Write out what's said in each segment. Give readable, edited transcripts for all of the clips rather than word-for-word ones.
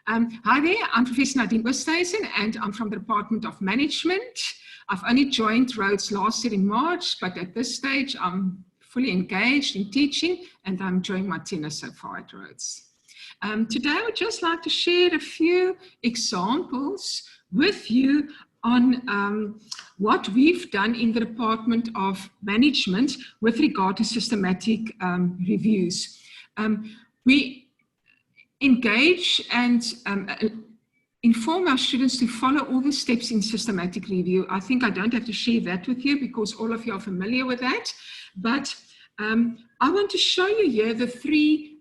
Hi there, I'm Professor Nadine Oosthuizen and I'm from the Department of Management. I've only joined Rhodes last year in March, but at this stage I'm fully engaged in teaching and I'm enjoying my tenure so far at Rhodes. Today I would just like to share a few examples with you on what we've done in the Department of Management with regard to systematic reviews. We engage and inform our students to follow all the steps in systematic review. I think I don't have to share that with you because all of you are familiar with that. But I want to show you here the three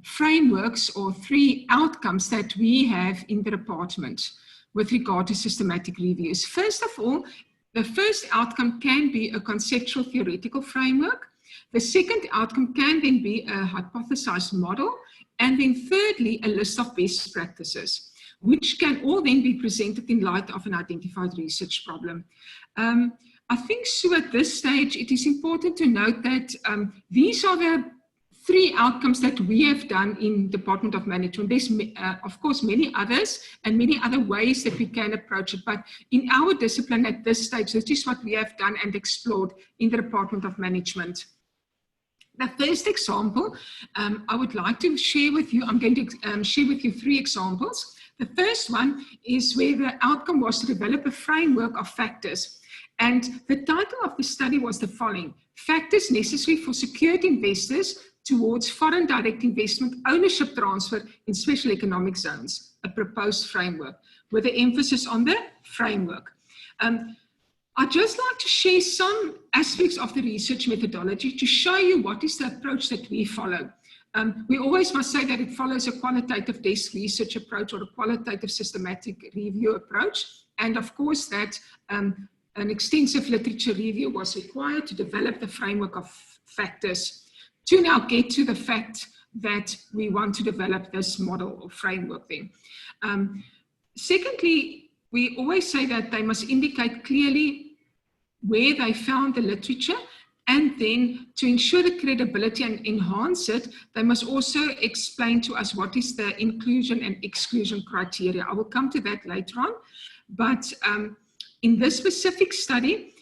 frameworks or three outcomes that we have in the department with regard to systematic reviews. First of all, the first outcome can be a conceptual theoretical framework. The second outcome can then be a hypothesized model. And then thirdly, a list of best practices, which can all then be presented in light of an identified research problem. I think, Sue, at this stage, it is important to note that these are the three outcomes that we have done in Department of Management. There's, of course, many others and many other ways that we can approach it. But in our discipline at this stage, this is what we have done and explored in the Department of Management. The first example I would like to share with you, I'm going to share with you three examples. The first one is where the outcome was to develop a framework of factors. And the title of the study was the following: Factors Necessary for Secured Investors Towards Foreign Direct Investment Ownership Transfer in Special Economic Zones, a proposed framework, with the emphasis on the framework. I'd just like to share some aspects of the research methodology to show you what is the approach that we follow. We always must say that it follows a qualitative desk research approach or a qualitative systematic review approach. And of course that an extensive literature review was required to develop the framework of factors to now get to the fact that we want to develop this model or framework then. Secondly, we always say that they must indicate clearly where they found the literature, and then to ensure the credibility and enhance it, they must also explain to us what is the inclusion and exclusion criteria. I will come to that later on. But in this specific study,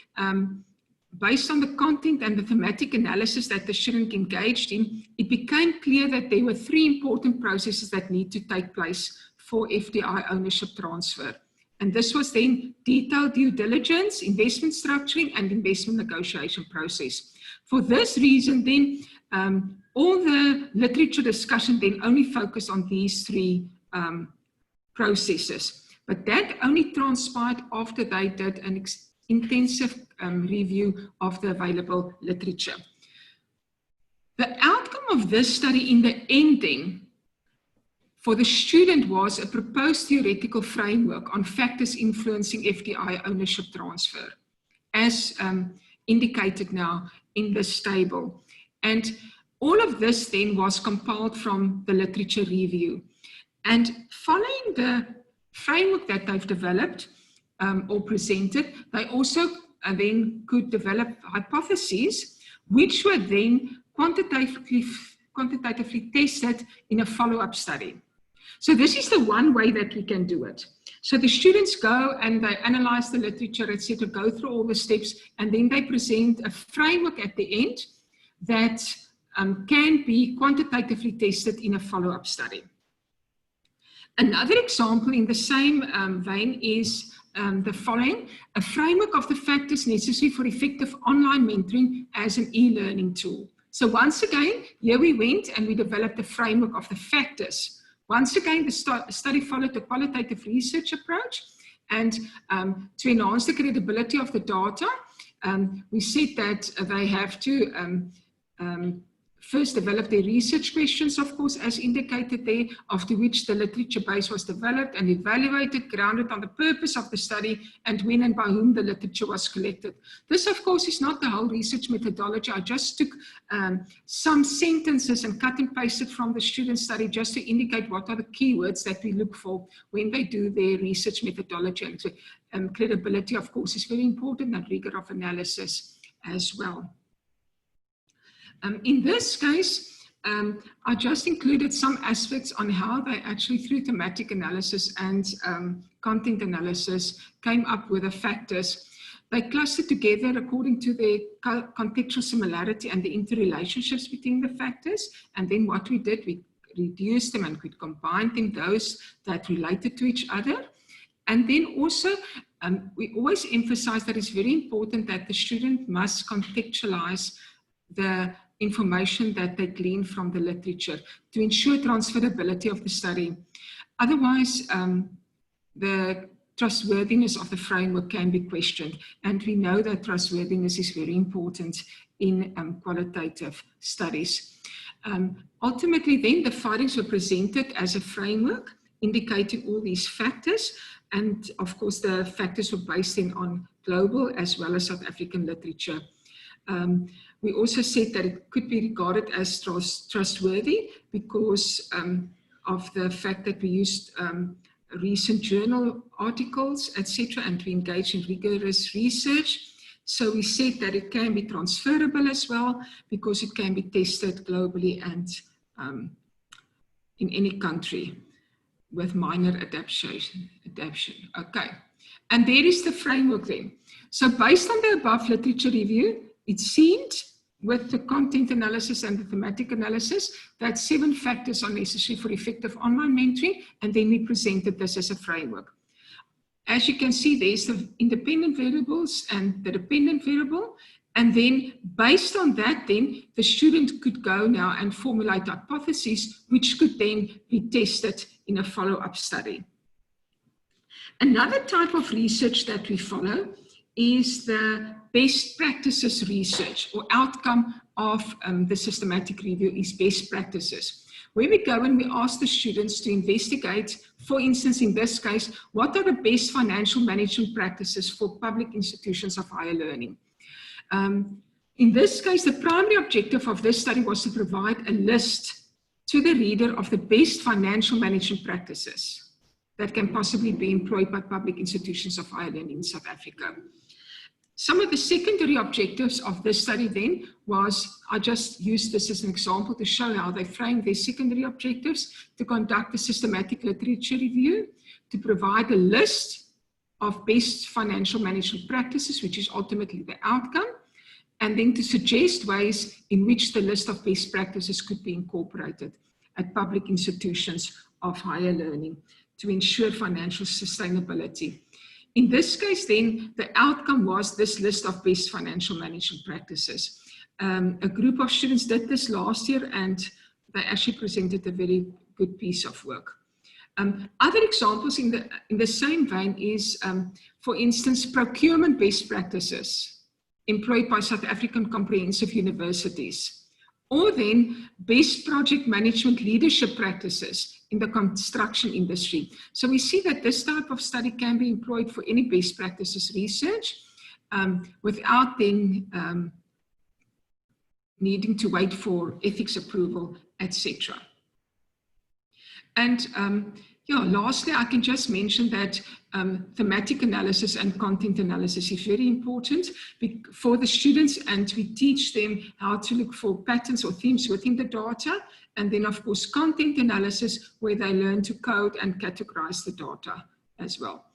based on the content and the thematic analysis that the student engaged in, it became clear that there were three important processes that need to take place for FDI ownership transfer. And this was then detailed due diligence, investment structuring, and investment negotiation process. For this reason, then, all the literature discussion then only focused on these three processes. But that only transpired after they did an intensive review of the available literature. The outcome of this study in the ending for the student was a proposed theoretical framework on factors influencing FDI ownership transfer, as indicated now in this table. And all of this then was compiled from the literature review. And following the framework that they've developed or presented, they also then could develop hypotheses, which were then quantitatively tested in a follow-up study. So this is the one way that we can do it. So the students go and they analyze the literature, etc., go through all the steps, and then they present a framework at the end that can be quantitatively tested in a follow-up study. Another example in the same vein is the following: a framework of the factors necessary for effective online mentoring as an e-learning tool. So once again, here we went and we developed the framework of the factors. Once again, the study followed a qualitative research approach, and to enhance the credibility of the data, we said that they have to first develop their research questions, of course, as indicated there, after which the literature base was developed and evaluated, grounded on the purpose of the study and when and by whom the literature was collected. This, of course, is not the whole research methodology. I just took some sentences and cut and pasted from the student study just to indicate what are the keywords that we look for when they do their research methodology. And credibility, of course, is very important, and rigor of analysis as well. In this case, I just included some aspects on how they actually, through thematic analysis and content analysis, came up with the factors. They clustered together according to their contextual similarity and the interrelationships between the factors. And then what we did, we reduced them and we combined them, those that related to each other. And then also, we always emphasize that it's very important that the student must contextualize the information that they glean from the literature to ensure transferability of the study. Otherwise, the trustworthiness of the framework can be questioned. And we know that trustworthiness is very important in qualitative studies. Ultimately, then, the findings were presented as a framework indicating all these factors. And of course, the factors were based on global as well as South African literature. We also said that it could be regarded as trustworthy because of the fact that we used recent journal articles, etc., and we engaged in rigorous research. So we said that it can be transferable as well because it can be tested globally and in any country with minor adaptation. Okay, and there is the framework then. So based on the above literature review, it seemed with the content analysis and the thematic analysis that 7 factors are necessary for effective online mentoring, and then we presented this as a framework. As you can see, there's the independent variables and the dependent variable, and then based on that, then the student could go now and formulate hypotheses which could then be tested in a follow-up study. Another type of research that we follow is the best practices research, or outcome of the systematic review is best practices, where we go and we ask the students to investigate, for instance, in this case, what are the best financial management practices for public institutions of higher learning. In this case, the primary objective of this study was to provide a list to the reader of the best financial management practices that can possibly be employed by public institutions of higher learning in South Africa. Some of the secondary objectives of this study then was, I just used this as an example to show how they framed their secondary objectives, to conduct a systematic literature review, to provide a list of best financial management practices, which is ultimately the outcome, and then to suggest ways in which the list of best practices could be incorporated at public institutions of higher learning to ensure financial sustainability. In this case, then, the outcome was this list of best financial management practices. A group of students did this last year, and they actually presented a very good piece of work. Other examples in the same vein is, for instance, procurement best practices employed by South African comprehensive universities, or then best project management leadership practices in the construction industry. So we see that this type of study can be employed for any best practices research without then needing to wait for ethics approval, etc. And yeah, lastly, I can just mention that thematic analysis and content analysis is very important for the students, and we teach them how to look for patterns or themes within the data. And then, of course, content analysis, where they learn to code and categorize the data as well.